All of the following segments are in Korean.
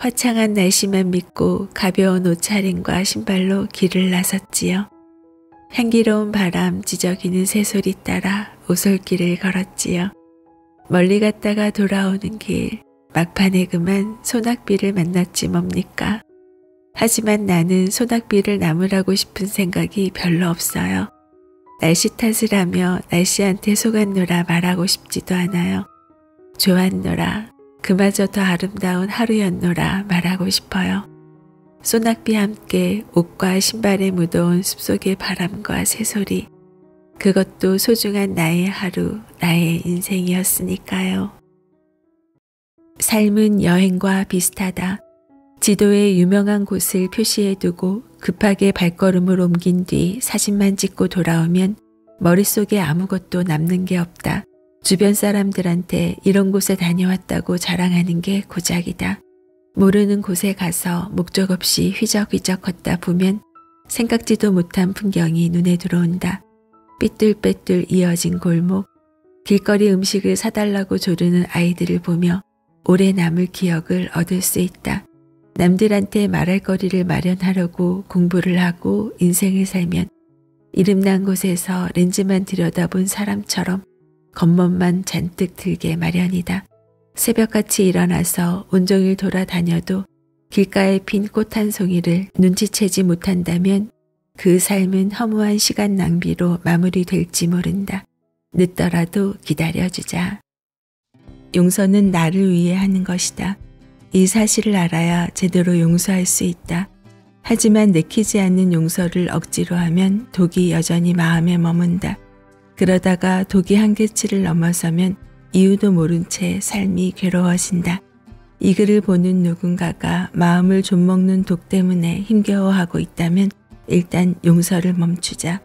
화창한 날씨만 믿고 가벼운 옷차림과 신발로 길을 나섰지요. 향기로운 바람 지저귀는 새소리 따라 오솔길을 걸었지요. 멀리 갔다가 돌아오는 길, 막판에 그만 소낙비를 만났지 뭡니까? 하지만 나는 소낙비를 나무라고 싶은 생각이 별로 없어요. 날씨 탓을 하며 날씨한테 속았노라 말하고 싶지도 않아요. 좋았노라, 그마저 더 아름다운 하루였노라 말하고 싶어요. 소낙비와 함께 옷과 신발에 묻어온 숲속의 바람과 새소리, 그것도 소중한 나의 하루, 나의 인생이었으니까요. 삶은 여행과 비슷하다. 지도에 유명한 곳을 표시해두고 급하게 발걸음을 옮긴 뒤 사진만 찍고 돌아오면 머릿속에 아무것도 남는 게 없다. 주변 사람들한테 이런 곳에 다녀왔다고 자랑하는 게 고작이다. 모르는 곳에 가서 목적 없이 휘적휘적 걷다 보면 생각지도 못한 풍경이 눈에 들어온다. 삐뚤빼뚤 이어진 골목, 길거리 음식을 사달라고 조르는 아이들을 보며 오래 남을 기억을 얻을 수 있다. 남들한테 말할 거리를 마련하려고 공부를 하고 인생을 살면 이름난 곳에서 렌즈만 들여다본 사람처럼 겉멋만 잔뜩 들게 마련이다. 새벽같이 일어나서 온종일 돌아다녀도 길가에 핀 꽃 한 송이를 눈치채지 못한다면 그 삶은 허무한 시간 낭비로 마무리될지 모른다. 늦더라도 기다려주자. 용서는 나를 위해 하는 것이다. 이 사실을 알아야 제대로 용서할 수 있다. 하지만 내키지 않는 용서를 억지로 하면 독이 여전히 마음에 머문다. 그러다가 독이 한계치를 넘어서면 이유도 모른 채 삶이 괴로워진다. 이 글을 보는 누군가가 마음을 좀먹는 독 때문에 힘겨워하고 있다면 일단 용서를 멈추자.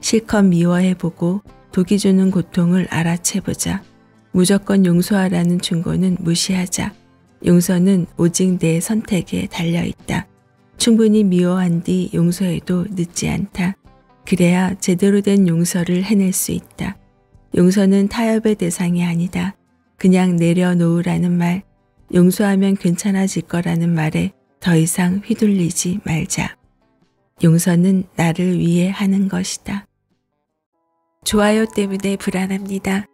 실컷 미워해보고 독이 주는 고통을 알아채보자. 무조건 용서하라는 충고는 무시하자. 용서는 오직 내 선택에 달려있다. 충분히 미워한 뒤 용서해도 늦지 않다. 그래야 제대로 된 용서를 해낼 수 있다. 용서는 타협의 대상이 아니다. 그냥 내려놓으라는 말, 용서하면 괜찮아질 거라는 말에 더 이상 휘둘리지 말자. 용서는 나를 위해 하는 것이다. 좋아요 때문에 불안합니다.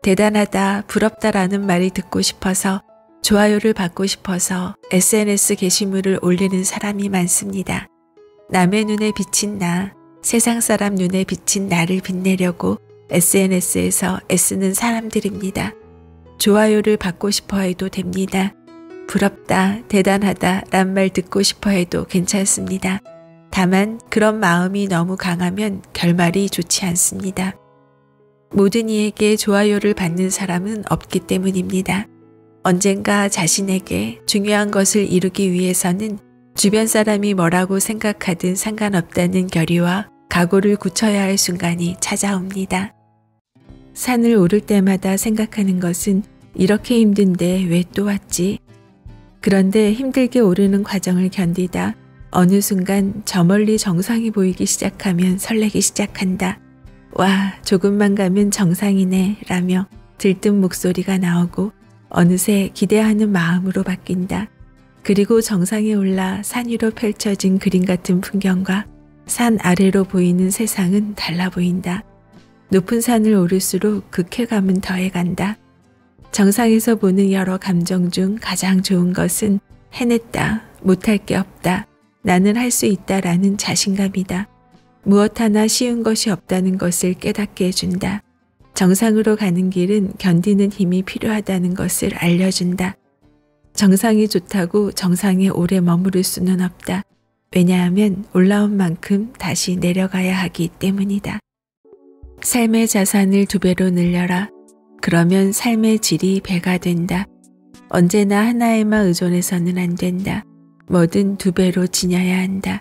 대단하다, 부럽다라는 말이 듣고 싶어서 좋아요를 받고 싶어서 SNS 게시물을 올리는 사람이 많습니다. 남의 눈에 비친 나, 세상 사람 눈에 비친 나를 빛내려고 SNS에서 애쓰는 사람들입니다. 좋아요를 받고 싶어 해도 됩니다. 부럽다, 대단하다 란 말 듣고 싶어 해도 괜찮습니다. 다만 그런 마음이 너무 강하면 결말이 좋지 않습니다. 모든 이에게 좋아요를 받는 사람은 없기 때문입니다. 언젠가 자신에게 중요한 것을 이루기 위해서는 주변 사람이 뭐라고 생각하든 상관없다는 결의와 각오를 굳혀야 할 순간이 찾아옵니다. 산을 오를 때마다 생각하는 것은 이렇게 힘든데 왜 또 왔지? 그런데 힘들게 오르는 과정을 견디다 어느 순간 저 멀리 정상이 보이기 시작하면 설레기 시작한다. 와, 조금만 가면 정상이네 라며 들뜬 목소리가 나오고 어느새 기대하는 마음으로 바뀐다. 그리고 정상에 올라 산 위로 펼쳐진 그림 같은 풍경과 산 아래로 보이는 세상은 달라 보인다. 높은 산을 오를수록 그 쾌감은 더해간다. 정상에서 보는 여러 감정 중 가장 좋은 것은 해냈다, 못할 게 없다, 나는 할 수 있다라는 자신감이다. 무엇 하나 쉬운 것이 없다는 것을 깨닫게 해준다. 정상으로 가는 길은 견디는 힘이 필요하다는 것을 알려준다. 정상이 좋다고 정상에 오래 머무를 수는 없다. 왜냐하면 올라온 만큼 다시 내려가야 하기 때문이다. 삶의 자산을 2배로 늘려라. 그러면 삶의 질이 배가 된다. 언제나 하나에만 의존해서는 안 된다. 뭐든 2배로 지녀야 한다.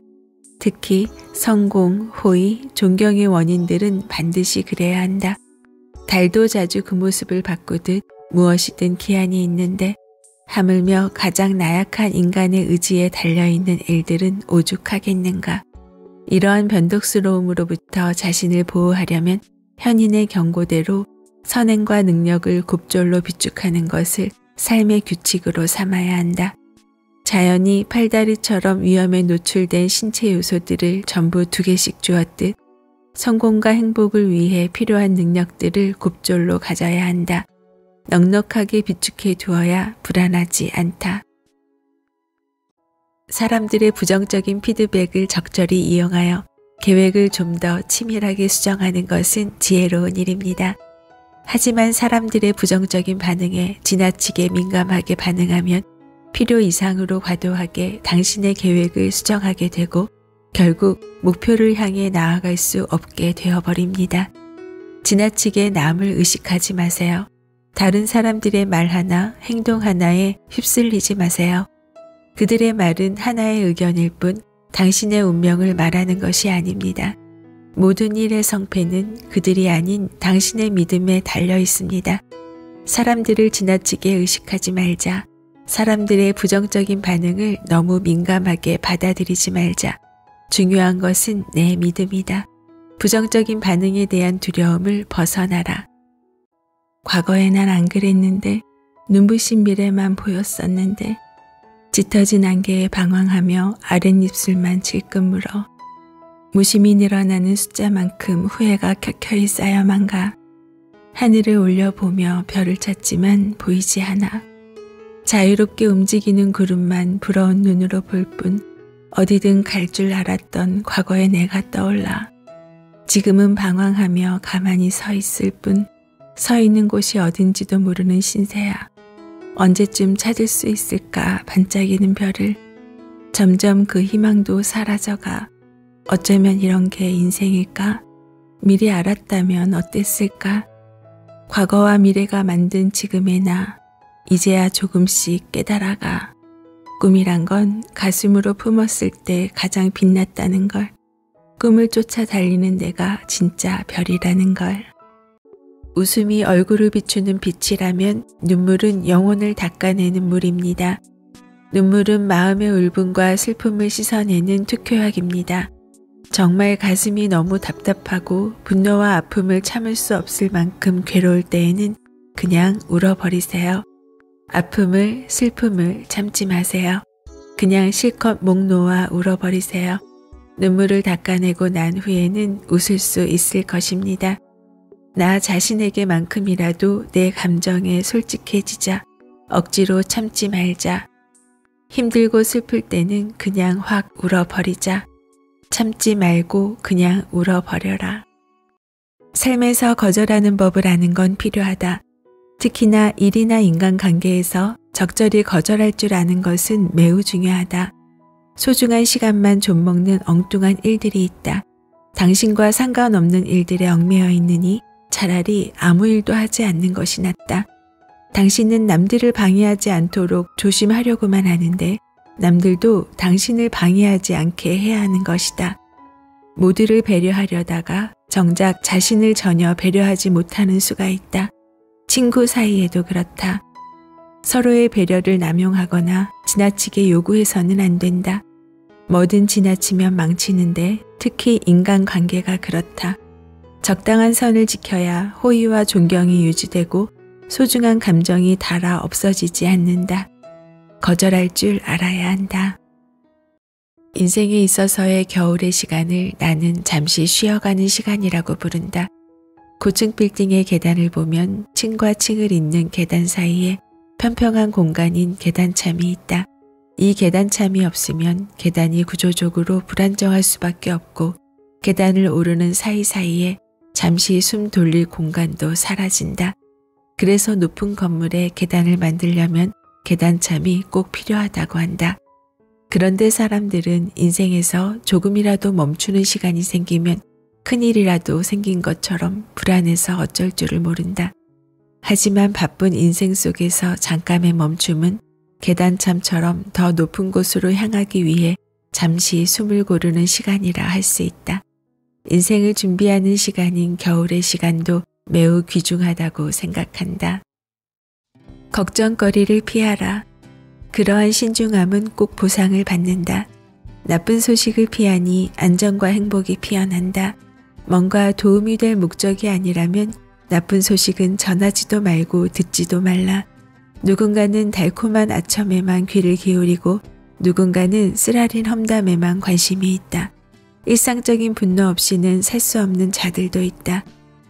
특히 성공, 호의, 존경의 원인들은 반드시 그래야 한다. 달도 자주 그 모습을 바꾸듯 무엇이든 기한이 있는데 하물며 가장 나약한 인간의 의지에 달려있는 일들은 오죽하겠는가. 이러한 변덕스러움으로부터 자신을 보호하려면 현인의 경고대로 선행과 능력을 곱절로 비축하는 것을 삶의 규칙으로 삼아야 한다. 자연이 팔다리처럼 위험에 노출된 신체 요소들을 전부 2개씩 주었듯 성공과 행복을 위해 필요한 능력들을 곱절로 가져야 한다. 넉넉하게 비축해 두어야 불안하지 않다. 사람들의 부정적인 피드백을 적절히 이용하여 계획을 좀 더 치밀하게 수정하는 것은 지혜로운 일입니다. 하지만 사람들의 부정적인 반응에 지나치게 민감하게 반응하면 필요 이상으로 과도하게 당신의 계획을 수정하게 되고 결국 목표를 향해 나아갈 수 없게 되어버립니다. 지나치게 남을 의식하지 마세요. 다른 사람들의 말 하나, 행동 하나에 휩쓸리지 마세요. 그들의 말은 하나의 의견일 뿐 당신의 운명을 말하는 것이 아닙니다. 모든 일의 성패는 그들이 아닌 당신의 믿음에 달려 있습니다. 사람들을 지나치게 의식하지 말자. 사람들의 부정적인 반응을 너무 민감하게 받아들이지 말자. 중요한 것은 내 믿음이다. 부정적인 반응에 대한 두려움을 벗어나라. 과거에 난 안 그랬는데, 눈부신 미래만 보였었는데, 짙어진 안개에 방황하며 아랫입술만 질끈 물어 무심히 늘어나는 숫자만큼 후회가 켜켜이 쌓여만 가. 하늘을 올려보며 별을 찾지만 보이지 않아. 자유롭게 움직이는 구름만 부러운 눈으로 볼 뿐 어디든 갈 줄 알았던 과거의 내가 떠올라. 지금은 방황하며 가만히 서 있을 뿐 서 있는 곳이 어딘지도 모르는 신세야. 언제쯤 찾을 수 있을까 반짝이는 별을. 점점 그 희망도 사라져가. 어쩌면 이런 게 인생일까? 미리 알았다면 어땠을까? 과거와 미래가 만든 지금의 나, 이제야 조금씩 깨달아가. 꿈이란 건 가슴으로 품었을 때 가장 빛났다는 걸. 꿈을 쫓아 달리는 내가 진짜 별이라는 걸. 웃음이 얼굴을 비추는 빛이라면 눈물은 영혼을 닦아내는 물입니다. 눈물은 마음의 울분과 슬픔을 씻어내는 투표약입니다. 정말 가슴이 너무 답답하고 분노와 아픔을 참을 수 없을 만큼 괴로울 때에는 그냥 울어버리세요. 아픔을, 슬픔을 참지 마세요. 그냥 실컷 목 놓아 울어버리세요. 눈물을 닦아내고 난 후에는 웃을 수 있을 것입니다. 나 자신에게만큼이라도 내 감정에 솔직해지자. 억지로 참지 말자. 힘들고 슬플 때는 그냥 확 울어버리자. 참지 말고 그냥 울어버려라. 삶에서 거절하는 법을 아는 건 필요하다. 특히나 일이나 인간관계에서 적절히 거절할 줄 아는 것은 매우 중요하다. 소중한 시간만 좀먹는 엉뚱한 일들이 있다. 당신과 상관없는 일들에 얽매여 있느니 차라리 아무 일도 하지 않는 것이 낫다. 당신은 남들을 방해하지 않도록 조심하려고만 하는데 남들도 당신을 방해하지 않게 해야 하는 것이다. 모두를 배려하려다가 정작 자신을 전혀 배려하지 못하는 수가 있다. 친구 사이에도 그렇다. 서로의 배려를 남용하거나 지나치게 요구해서는 안 된다. 뭐든 지나치면 망치는데 특히 인간관계가 그렇다. 적당한 선을 지켜야 호의와 존경이 유지되고 소중한 감정이 닳아 없어지지 않는다. 거절할 줄 알아야 한다. 인생에 있어서의 겨울의 시간을 나는 잠시 쉬어가는 시간이라고 부른다. 고층 빌딩의 계단을 보면 층과 층을 잇는 계단 사이에 평평한 공간인 계단참이 있다. 이 계단참이 없으면 계단이 구조적으로 불안정할 수밖에 없고 계단을 오르는 사이사이에 잠시 숨 돌릴 공간도 사라진다. 그래서 높은 건물에 계단을 만들려면 계단참이 꼭 필요하다고 한다. 그런데 사람들은 인생에서 조금이라도 멈추는 시간이 생기면 큰일이라도 생긴 것처럼 불안해서 어쩔 줄을 모른다. 하지만 바쁜 인생 속에서 잠깐의 멈춤은 계단참처럼 더 높은 곳으로 향하기 위해 잠시 숨을 고르는 시간이라 할 수 있다. 인생을 준비하는 시간인 겨울의 시간도 매우 귀중하다고 생각한다. 걱정거리를 피하라. 그러한 신중함은 꼭 보상을 받는다. 나쁜 소식을 피하니 안정과 행복이 피어난다. 뭔가 도움이 될 목적이 아니라면 나쁜 소식은 전하지도 말고 듣지도 말라. 누군가는 달콤한 아첨에만 귀를 기울이고 누군가는 쓰라린 험담에만 관심이 있다. 일상적인 분노 없이는 살 수 없는 자들도 있다.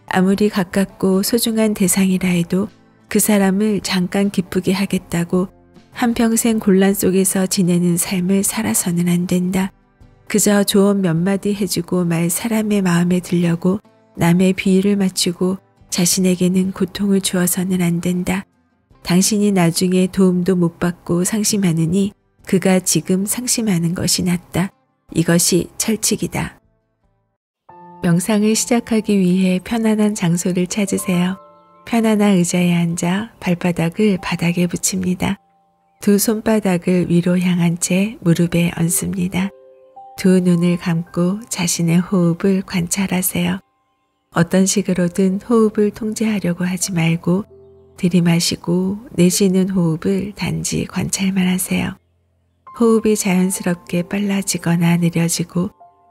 아무리 가깝고 소중한 대상이라 해도 그 사람을 잠깐 기쁘게 하겠다고 한평생 곤란 속에서 지내는 삶을 살아서는 안 된다. 그저 조언 몇 마디 해주고 말 사람의 마음에 들려고 남의 비위를 맞추고 자신에게는 고통을 주어서는 안 된다. 당신이 나중에 도움도 못 받고 상심하느니 그가 지금 상심하는 것이 낫다. 이것이 철칙이다. 명상을 시작하기 위해 편안한 장소를 찾으세요. 편안한 의자에 앉아 발바닥을 바닥에 붙입니다. 두 손바닥을 위로 향한 채 무릎에 얹습니다. 두 눈을 감고 자신의 호흡을 관찰하세요. 어떤 식으로든 호흡을 통제하려고 하지 말고 들이마시고 내쉬는 호흡을 단지 관찰만 하세요. 호흡이 자연스럽게 빨라지거나 느려지고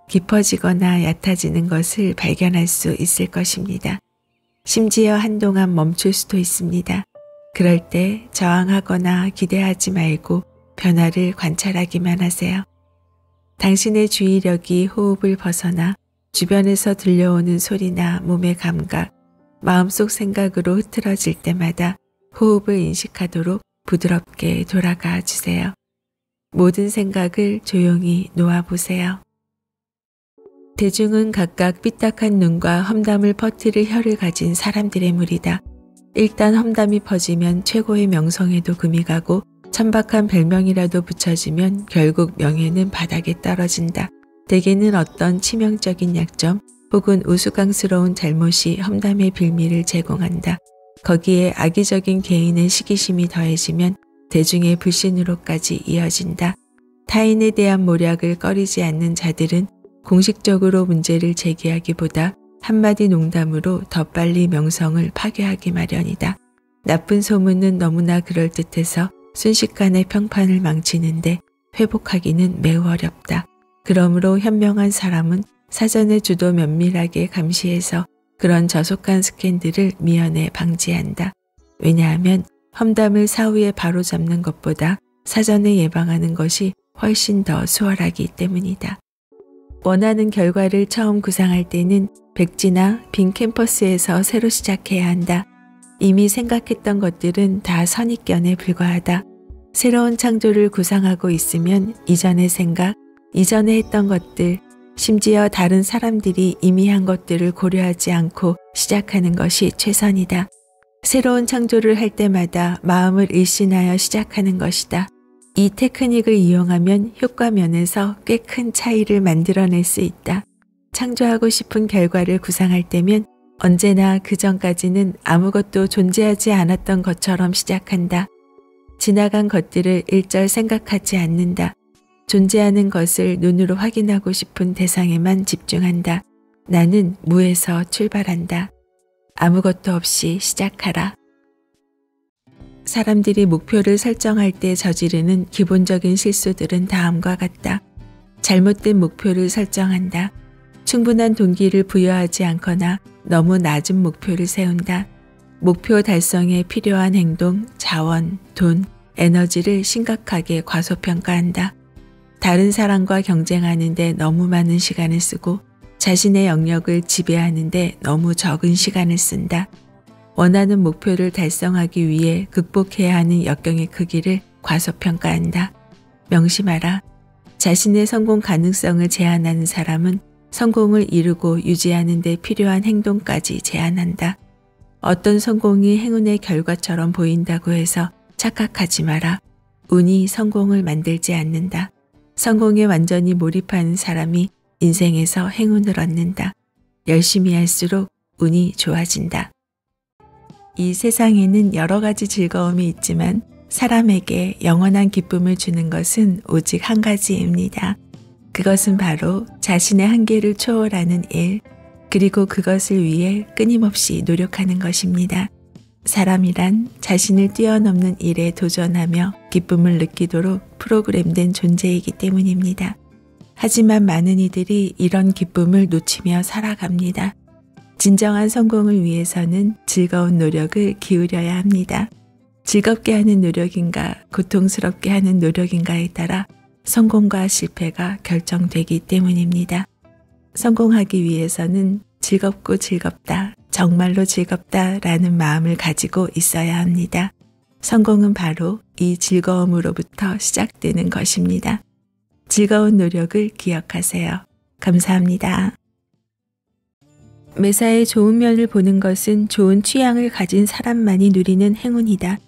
깊어지거나 얕아지는 것을 발견할 수 있을 것입니다. 심지어 한동안 멈출 수도 있습니다. 그럴 때 저항하거나 기대하지 말고 변화를 관찰하기만 하세요. 당신의 주의력이 호흡을 벗어나 주변에서 들려오는 소리나 몸의 감각, 마음속 생각으로 흐트러질 때마다 호흡을 인식하도록 부드럽게 돌아가 주세요. 모든 생각을 조용히 놓아보세요. 대중은 각각 삐딱한 눈과 험담을 퍼뜨릴 혀를 가진 사람들의 무리다. 일단 험담이 퍼지면 최고의 명성에도 금이 가고 천박한 별명이라도 붙여지면 결국 명예는 바닥에 떨어진다. 대개는 어떤 치명적인 약점 혹은 우스꽝스러운 잘못이 험담의 빌미를 제공한다. 거기에 악의적인 개인의 시기심이 더해지면 대중의 불신으로까지 이어진다. 타인에 대한 모략을 꺼리지 않는 자들은 공식적으로 문제를 제기하기보다 한마디 농담으로 더 빨리 명성을 파괴하기 마련이다. 나쁜 소문은 너무나 그럴듯해서 순식간에 평판을 망치는데 회복하기는 매우 어렵다. 그러므로 현명한 사람은 사전에 주도 면밀하게 감시해서 그런 저속한 스캔들을 미연에 방지한다. 왜냐하면 험담을 사후에 바로잡는 것보다 사전에 예방하는 것이 훨씬 더 수월하기 때문이다. 원하는 결과를 처음 구상할 때는 백지나 빈 캠퍼스에서 새로 시작해야 한다. 이미 생각했던 것들은 다 선입견에 불과하다. 새로운 창조를 구상하고 있으면 이전의 생각, 이전에 했던 것들, 심지어 다른 사람들이 이미 한 것들을 고려하지 않고 시작하는 것이 최선이다. 새로운 창조를 할 때마다 마음을 일신하여 시작하는 것이다. 이 테크닉을 이용하면 효과 면에서 꽤 큰 차이를 만들어낼 수 있다. 창조하고 싶은 결과를 구상할 때면 언제나 그 전까지는 아무것도 존재하지 않았던 것처럼 시작한다. 지나간 것들을 일절 생각하지 않는다. 존재하는 것을 눈으로 확인하고 싶은 대상에만 집중한다. 나는 무에서 출발한다. 아무것도 없이 시작하라. 사람들이 목표를 설정할 때 저지르는 기본적인 실수들은 다음과 같다. 잘못된 목표를 설정한다. 충분한 동기를 부여하지 않거나 너무 낮은 목표를 세운다. 목표 달성에 필요한 행동, 자원, 돈, 에너지를 심각하게 과소평가한다. 다른 사람과 경쟁하는 데 너무 많은 시간을 쓰고 자신의 영역을 지배하는 데 너무 적은 시간을 쓴다. 원하는 목표를 달성하기 위해 극복해야 하는 역경의 크기를 과소평가한다. 명심하라. 자신의 성공 가능성을 제한하는 사람은 성공을 이루고 유지하는 데 필요한 행동까지 제한한다. 어떤 성공이 행운의 결과처럼 보인다고 해서 착각하지 마라. 운이 성공을 만들지 않는다. 성공에 완전히 몰입하는 사람이 인생에서 행운을 얻는다. 열심히 할수록 운이 좋아진다. 이 세상에는 여러 가지 즐거움이 있지만 사람에게 영원한 기쁨을 주는 것은 오직 한 가지입니다. 그것은 바로 자신의 한계를 초월하는 일, 그리고 그것을 위해 끊임없이 노력하는 것입니다. 사람이란 자신을 뛰어넘는 일에 도전하며 기쁨을 느끼도록 프로그램된 존재이기 때문입니다. 하지만 많은 이들이 이런 기쁨을 놓치며 살아갑니다. 진정한 성공을 위해서는 즐거운 노력을 기울여야 합니다. 즐겁게 하는 노력인가 고통스럽게 하는 노력인가에 따라 성공과 실패가 결정되기 때문입니다. 성공하기 위해서는 즐겁고 즐겁다, 정말로 즐겁다 라는 마음을 가지고 있어야 합니다. 성공은 바로 이 즐거움으로부터 시작되는 것입니다. 즐거운 노력을 기억하세요. 감사합니다. 매사에 좋은 면을 보는 것은 좋은 취향을 가진 사람만이 누리는 행운이다.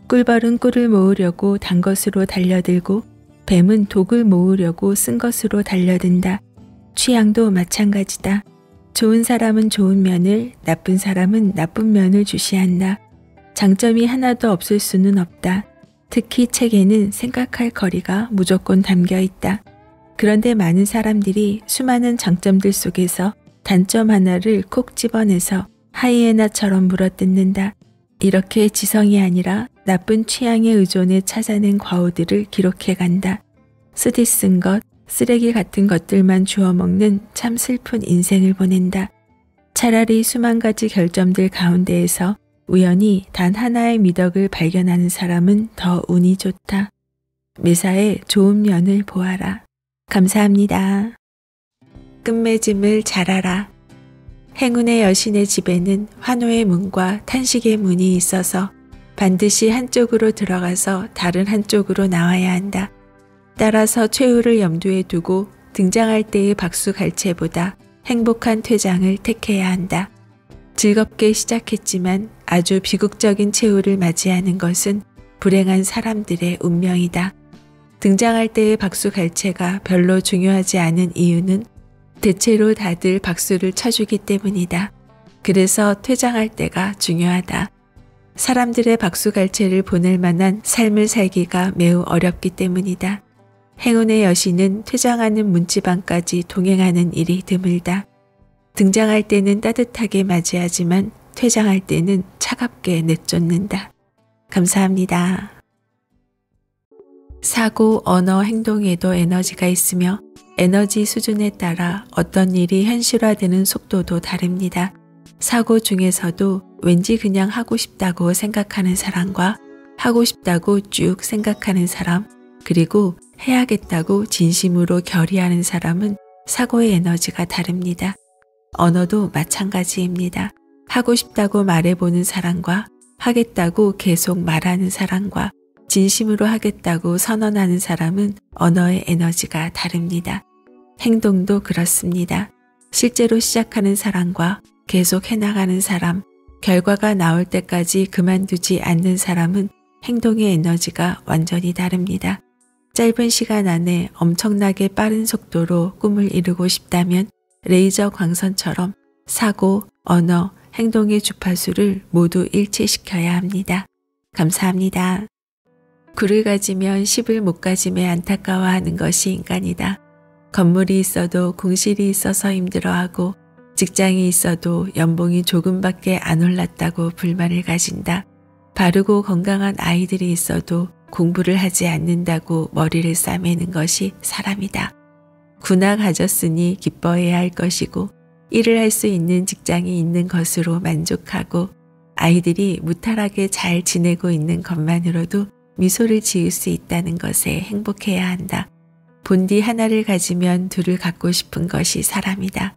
꿀벌은 꿀을 모으려고 단 것으로 달려들고 뱀은 독을 모으려고 쓴 것으로 달려든다. 취향도 마찬가지다. 좋은 사람은 좋은 면을, 나쁜 사람은 나쁜 면을 주시한다. 장점이 하나도 없을 수는 없다. 특히 책에는 생각할 거리가 무조건 담겨 있다. 그런데 많은 사람들이 수많은 장점들 속에서 단점 하나를 콕 집어내서 하이에나처럼 물어뜯는다. 이렇게 지성이 아니라 나쁜 취향의 의존에 찾아낸 과오들을 기록해간다. 쓰디 쓴 것, 쓰레기 같은 것들만 주워먹는 참 슬픈 인생을 보낸다. 차라리 수만 가지 결점들 가운데에서 우연히 단 하나의 미덕을 발견하는 사람은 더 운이 좋다. 매사에 좋은 면을 보아라. 감사합니다. 끝맺음을 잘하라. 행운의 여신의 집에는 환호의 문과 탄식의 문이 있어서 반드시 한쪽으로 들어가서 다른 한쪽으로 나와야 한다. 따라서 최후를 염두에 두고 등장할 때의 박수갈채보다 행복한 퇴장을 택해야 한다. 즐겁게 시작했지만 아주 비극적인 최후를 맞이하는 것은 불행한 사람들의 운명이다. 등장할 때의 박수갈채가 별로 중요하지 않은 이유는 대체로 다들 박수를 쳐주기 때문이다. 그래서 퇴장할 때가 중요하다. 사람들의 박수갈채를 보낼 만한 삶을 살기가 매우 어렵기 때문이다. 행운의 여신은 퇴장하는 문지방까지 동행하는 일이 드물다. 등장할 때는 따뜻하게 맞이하지만 퇴장할 때는 차갑게 내쫓는다. 감사합니다. 사고, 언어, 행동에도 에너지가 있으며 에너지 수준에 따라 어떤 일이 현실화되는 속도도 다릅니다. 사고 중에서도 왠지 그냥 하고 싶다고 생각하는 사람과 하고 싶다고 쭉 생각하는 사람, 그리고 해야겠다고 진심으로 결의하는 사람은 사고의 에너지가 다릅니다. 언어도 마찬가지입니다. 하고 싶다고 말해보는 사람과 하겠다고 계속 말하는 사람과 진심으로 하겠다고 선언하는 사람은 언어의 에너지가 다릅니다. 행동도 그렇습니다. 실제로 시작하는 사람과 계속 해나가는 사람, 결과가 나올 때까지 그만두지 않는 사람은 행동의 에너지가 완전히 다릅니다. 짧은 시간 안에 엄청나게 빠른 속도로 꿈을 이루고 싶다면 레이저 광선처럼 사고, 언어, 행동의 주파수를 모두 일치시켜야 합니다. 감사합니다. 굴을 가지면 십을 못 가짐에 안타까워하는 것이 인간이다. 건물이 있어도 공실이 있어서 힘들어하고 직장이 있어도 연봉이 조금밖에 안 올랐다고 불만을 가진다. 바르고 건강한 아이들이 있어도 공부를 하지 않는다고 머리를 싸매는 것이 사람이다. 구나 가졌으니 기뻐해야 할 것이고 일을 할 수 있는 직장이 있는 것으로 만족하고 아이들이 무탈하게 잘 지내고 있는 것만으로도 미소를 지을 수 있다는 것에 행복해야 한다. 본디 하나를 가지면 둘을 갖고 싶은 것이 사람이다.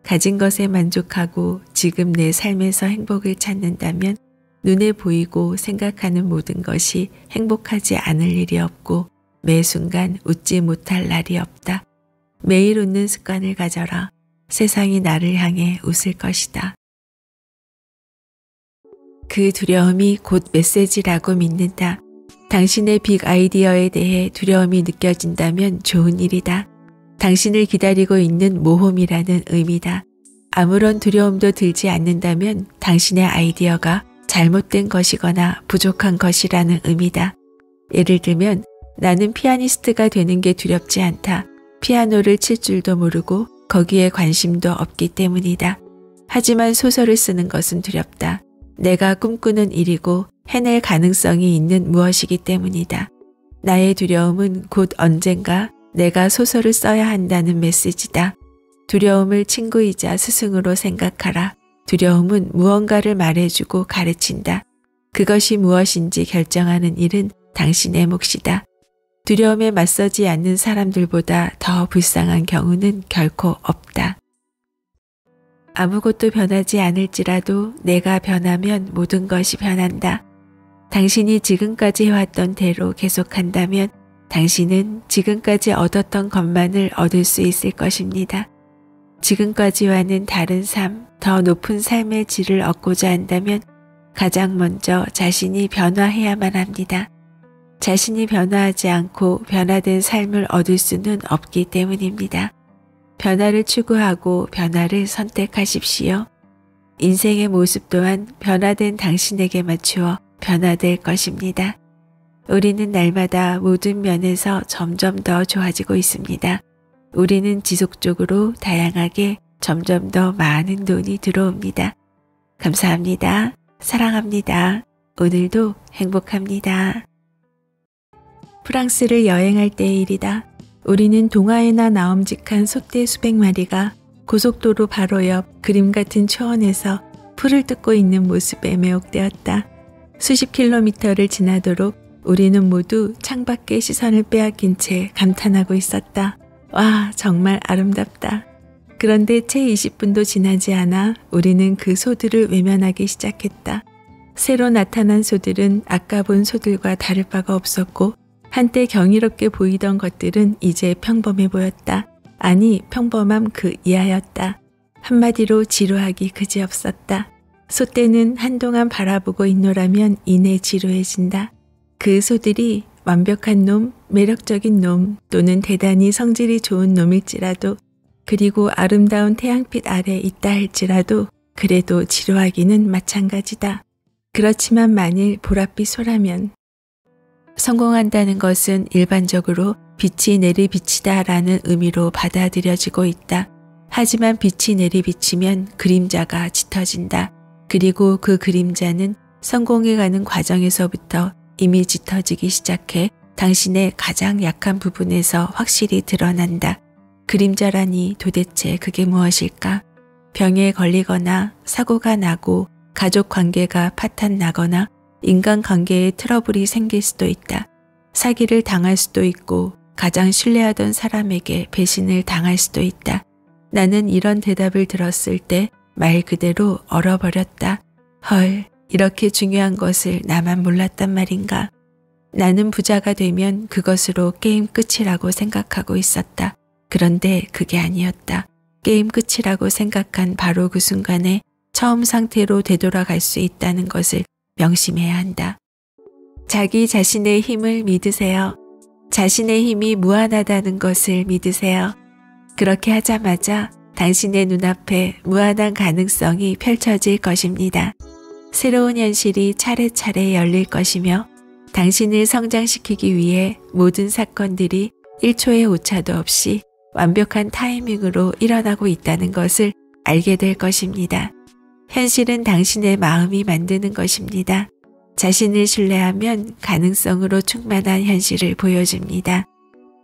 가진 것에 만족하고 지금 내 삶에서 행복을 찾는다면 눈에 보이고 생각하는 모든 것이 행복하지 않을 일이 없고 매 순간 웃지 못할 날이 없다. 매일 웃는 습관을 가져라. 세상이 나를 향해 웃을 것이다. 그 두려움이 곧 메시지라고 믿는다. 당신의 빅 아이디어에 대해 두려움이 느껴진다면 좋은 일이다. 당신을 기다리고 있는 모험이라는 의미다. 아무런 두려움도 들지 않는다면 당신의 아이디어가 잘못된 것이거나 부족한 것이라는 의미다. 예를 들면 나는 피아니스트가 되는 게 두렵지 않다. 피아노를 칠 줄도 모르고 거기에 관심도 없기 때문이다. 하지만 소설을 쓰는 것은 두렵다. 내가 꿈꾸는 일이고 해낼 가능성이 있는 무엇이기 때문이다. 나의 두려움은 곧 언젠가 내가 소설을 써야 한다는 메시지다. 두려움을 친구이자 스승으로 생각하라. 두려움은 무언가를 말해주고 가르친다. 그것이 무엇인지 결정하는 일은 당신의 몫이다. 두려움에 맞서지 않는 사람들보다 더 불쌍한 경우는 결코 없다. 아무것도 변하지 않을지라도 내가 변하면 모든 것이 변한다. 당신이 지금까지 해왔던 대로 계속한다면 당신은 지금까지 얻었던 것만을 얻을 수 있을 것입니다. 지금까지와는 다른 삶, 더 높은 삶의 질을 얻고자 한다면 가장 먼저 자신이 변화해야만 합니다. 자신이 변화하지 않고 변화된 삶을 얻을 수는 없기 때문입니다. 변화를 추구하고 변화를 선택하십시오. 인생의 모습 또한 변화된 당신에게 맞추어 변화될 것입니다. 우리는 날마다 모든 면에서 점점 더 좋아지고 있습니다. 우리는 지속적으로 다양하게 점점 더 많은 돈이 들어옵니다. 감사합니다. 사랑합니다. 오늘도 행복합니다. 프랑스를 여행할 때의 일이다. 우리는 동화에나 나옴직한 소떼 수백 마리가 고속도로 바로 옆 그림 같은 초원에서 풀을 뜯고 있는 모습에 매혹되었다. 수십 킬로미터를 지나도록 우리는 모두 창밖에 시선을 빼앗긴 채 감탄하고 있었다. 와, 정말 아름답다. 그런데 채 20분도 지나지 않아 우리는 그 소들을 외면하기 시작했다. 새로 나타난 소들은 아까 본 소들과 다를 바가 없었고 한때 경이롭게 보이던 것들은 이제 평범해 보였다. 아니, 평범함 그 이하였다. 한마디로 지루하기 그지없었다. 소떼는 한동안 바라보고 있노라면 이내 지루해진다. 그 소들이 완벽한 놈, 매력적인 놈 또는 대단히 성질이 좋은 놈일지라도 그리고 아름다운 태양빛 아래 있다 할지라도 그래도 지루하기는 마찬가지다. 그렇지만 만일 보랏빛 소라면 성공한다는 것은 일반적으로 빛이 내리비치다 라는 의미로 받아들여지고 있다. 하지만 빛이 내리비치면 그림자가 짙어진다. 그리고 그 그림자는 성공해 가는 과정에서부터 이미 짙어지기 시작해 당신의 가장 약한 부분에서 확실히 드러난다. 그림자라니 도대체 그게 무엇일까? 병에 걸리거나 사고가 나고 가족 관계가 파탄나거나 인간관계에 트러블이 생길 수도 있다. 사기를 당할 수도 있고 가장 신뢰하던 사람에게 배신을 당할 수도 있다. 나는 이런 대답을 들었을 때 말 그대로 얼어버렸다. 헐, 이렇게 중요한 것을 나만 몰랐단 말인가. 나는 부자가 되면 그것으로 게임 끝이라고 생각하고 있었다. 그런데 그게 아니었다. 게임 끝이라고 생각한 바로 그 순간에 처음 상태로 되돌아갈 수 있다는 것을 명심해야 한다. 자기 자신의 힘을 믿으세요. 자신의 힘이 무한하다는 것을 믿으세요. 그렇게 하자마자 당신의 눈앞에 무한한 가능성이 펼쳐질 것입니다. 새로운 현실이 차례차례 열릴 것이며 당신을 성장시키기 위해 모든 사건들이 1초의 오차도 없이 완벽한 타이밍으로 일어나고 있다는 것을 알게 될 것입니다. 현실은 당신의 마음이 만드는 것입니다. 자신을 신뢰하면 가능성으로 충만한 현실을 보여줍니다.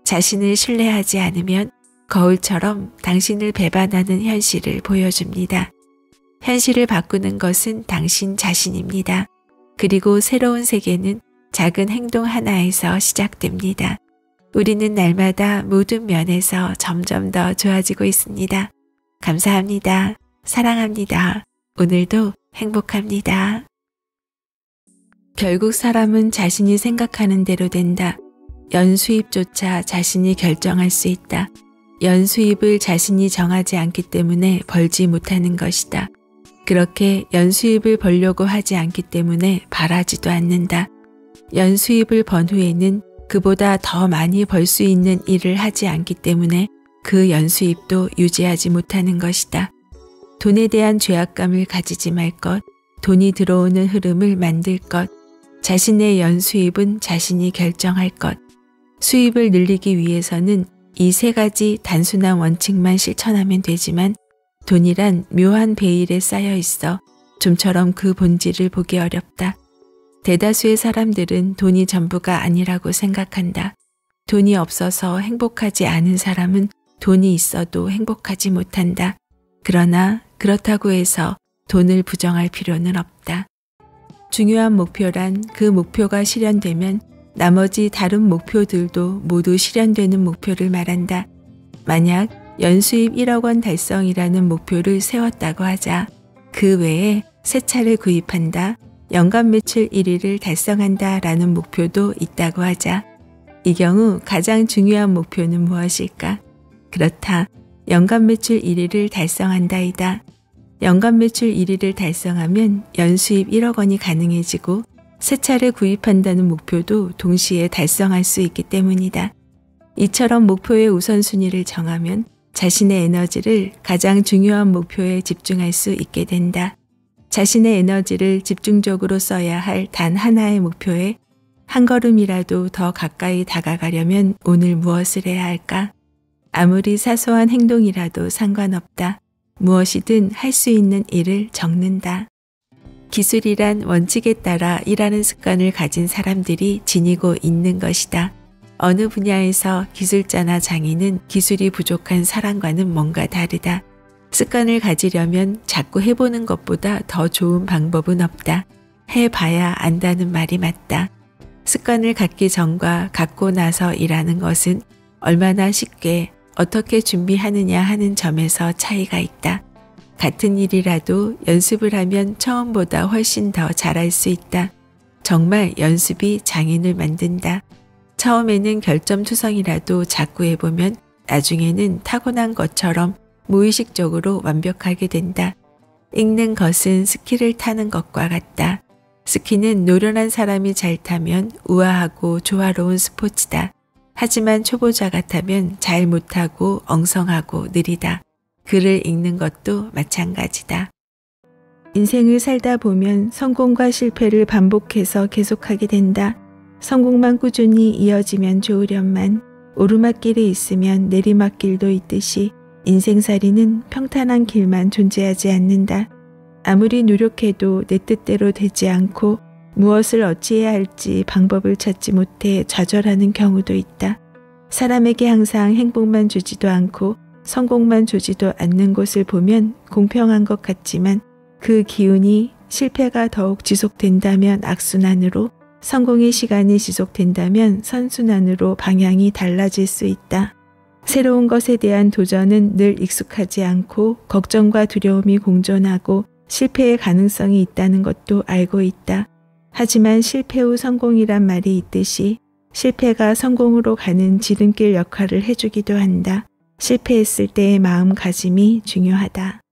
자신을 신뢰하지 않으면 거울처럼 당신을 배반하는 현실을 보여줍니다. 현실을 바꾸는 것은 당신 자신입니다. 그리고 새로운 세계는 작은 행동 하나에서 시작됩니다. 우리는 날마다 모든 면에서 점점 더 좋아지고 있습니다. 감사합니다. 사랑합니다. 오늘도 행복합니다. 결국 사람은 자신이 생각하는 대로 된다. 연수입조차 자신이 결정할 수 있다. 연수입을 자신이 정하지 않기 때문에 벌지 못하는 것이다. 그렇게 연수입을 벌려고 하지 않기 때문에 바라지도 않는다. 연수입을 번 후에는 그보다 더 많이 벌 수 있는 일을 하지 않기 때문에 그 연수입도 유지하지 못하는 것이다. 돈에 대한 죄악감을 가지지 말 것, 돈이 들어오는 흐름을 만들 것, 자신의 연수입은 자신이 결정할 것, 수입을 늘리기 위해서는 이 세 가지 단순한 원칙만 실천하면 되지만 돈이란 묘한 베일에 쌓여 있어 좀처럼 그 본질을 보기 어렵다. 대다수의 사람들은 돈이 전부가 아니라고 생각한다. 돈이 없어서 행복하지 않은 사람은 돈이 있어도 행복하지 못한다. 그러나 그렇다고 해서 돈을 부정할 필요는 없다. 중요한 목표란 그 목표가 실현되면 나머지 다른 목표들도 모두 실현되는 목표를 말한다. 만약 연수입 1억 원 달성이라는 목표를 세웠다고 하자. 그 외에 새 차를 구입한다, 연간 매출 1위를 달성한다 라는 목표도 있다고 하자. 이 경우 가장 중요한 목표는 무엇일까? 그렇다. 연간 매출 1위를 달성한다이다. 연간 매출 1위를 달성하면 연수입 1억 원이 가능해지고 새 차를 구입한다는 목표도 동시에 달성할 수 있기 때문이다. 이처럼 목표의 우선순위를 정하면 자신의 에너지를 가장 중요한 목표에 집중할 수 있게 된다. 자신의 에너지를 집중적으로 써야 할 단 하나의 목표에 한 걸음이라도 더 가까이 다가가려면 오늘 무엇을 해야 할까? 아무리 사소한 행동이라도 상관없다. 무엇이든 할 수 있는 일을 적는다. 기술이란 원칙에 따라 일하는 습관을 가진 사람들이 지니고 있는 것이다. 어느 분야에서 기술자나 장인은 기술이 부족한 사람과는 뭔가 다르다. 습관을 가지려면 자꾸 해보는 것보다 더 좋은 방법은 없다. 해봐야 안다는 말이 맞다. 습관을 갖기 전과 갖고 나서 일하는 것은 얼마나 쉽게 어떻게 준비하느냐 하는 점에서 차이가 있다. 같은 일이라도 연습을 하면 처음보다 훨씬 더 잘할 수 있다. 정말 연습이 장인을 만든다. 처음에는 결점투성이라도 자꾸 해보면 나중에는 타고난 것처럼 무의식적으로 완벽하게 된다. 읽는 것은 스키를 타는 것과 같다. 스키는 노련한 사람이 잘 타면 우아하고 조화로운 스포츠다. 하지만 초보자가 타면 잘 못하고 엉성하고 느리다. 글을 읽는 것도 마찬가지다. 인생을 살다 보면 성공과 실패를 반복해서 계속하게 된다. 성공만 꾸준히 이어지면 좋으련만 오르막길에 있으면 내리막길도 있듯이 인생살이는 평탄한 길만 존재하지 않는다. 아무리 노력해도 내 뜻대로 되지 않고 무엇을 어찌해야 할지 방법을 찾지 못해 좌절하는 경우도 있다. 사람에게 항상 행복만 주지도 않고 성공만 주지도 않는 곳을 보면 공평한 것 같지만 그 기운이 실패가 더욱 지속된다면 악순환으로, 성공의 시간이 지속된다면 선순환으로 방향이 달라질 수 있다. 새로운 것에 대한 도전은 늘 익숙하지 않고 걱정과 두려움이 공존하고 실패의 가능성이 있다는 것도 알고 있다. 하지만 실패 후 성공이란 말이 있듯이 실패가 성공으로 가는 지름길 역할을 해주기도 한다. 실패했을 때의 마음가짐이 중요하다.